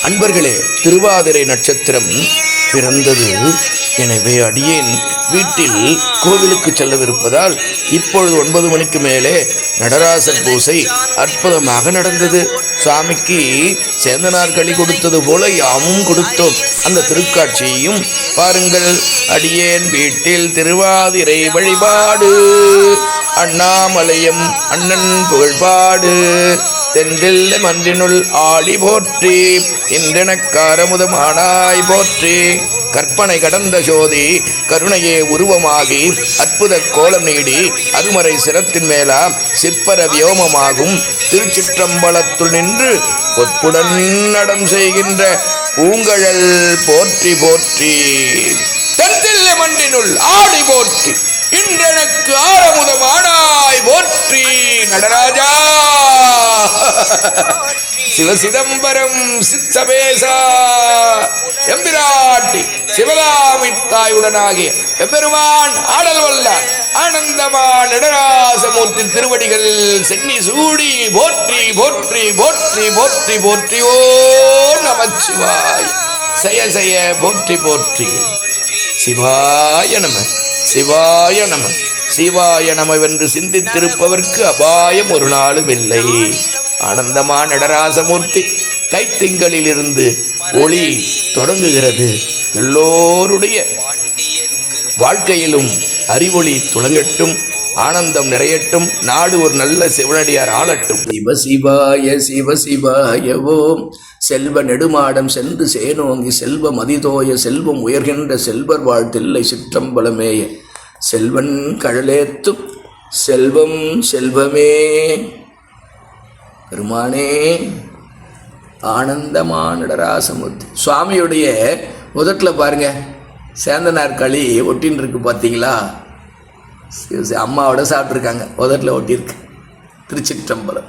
அன்பர்களே, திருவாதிரை நட்சத்திரம் பிறந்தது. எனவே அடியேன் வீட்டில் கோவிலுக்கு செல்லவிருப்பதால் இப்பொழுது 9 மணிக்கு மேலே நடராசர் பூசை அற்புதமாக நடந்தது. சுவாமிக்கு சேந்தனார் களி கொடுத்தது போல யாமும் கொடுத்தோம். அந்த திருக்காட்சியையும் பாருங்கள். அடியேன் வீட்டில் திருவாதிரை வழிபாடு, அண்ணாமலையம் அண்ணன் புகழ்பாடு, தென்றில்ல மன்றினுள் ஆடி போற்றி, இன்றெனக்காரமுதமானாய் போற்றி, கற்பனை கடந்த சோதி கருணையே உருவமாகி அற்புத கோலம் நீடி அருமறை சிரத்தின் மேலா சிற்பர வியோமமாகும் திருச்சிற்றம்பலத்துள் நின்று பொற்புடன் நடம் செய்கின்ற பூங்கழல் போற்றி போற்றி, தென்றில்ல மன்றினுள் ஆடி போற்றி, இன்றெனக்கு ஆரமுதமானாய் போற்றி. நடராஜா சிவசிதம்பரம் சித்தபேசா எம்பிராட்டி சிவகாமி தாயுடனாகிய எம்பெருமான் ஆடல் வல்ல ஆனந்தமான நடராசமூர்த்தி திருவடிகள் சென்னி சூடி போற்றி போற்றி போற்றி போற்றி போற்றி. ஓ நமச்சிவாய் செய செய போற்றி போற்றி. சிவாய நம சிவாய நம சிவாய நமவென்று சிந்தித்திருப்பவர்க்கு அபாயம் ஒரு நாளும் இல்லை. ஆனந்தமான நடராசமூர்த்தி கைத்திங்களிலிருந்து ஒளி தொடங்குகிறது. எல்லோருடைய வாழ்க்கையிலும் அறிவொளி துளங்கட்டும், ஆனந்தம் நிறையட்டும், நாடு ஒரு நல்ல சிவனடியார் ஆளட்டும். சிவ சிவாய சிவ சிவாய ஓம். செல்வ நெடுமாடம் சென்று சேனோங்கி செல்வ மதிதோய செல்வம் உயர்கின்ற செல்வர் வாழ்த்தில்லை சிற்றம்பலமேய செல்வன் கழலேத்தும் செல்வம் செல்வமே. பெருமானே ஆனந்தமான நடராசமூர்த்தி சுவாமியுடைய முதட்டில் பாருங்க, சேந்தனார் களி ஒட்டின்னு இருக்கு பார்த்தீங்களா? அம்மாவோட சாப்பிட்ருக்காங்க, முதட்டில் ஒட்டியிருக்கு. திருச்சிற்றம்பலம்.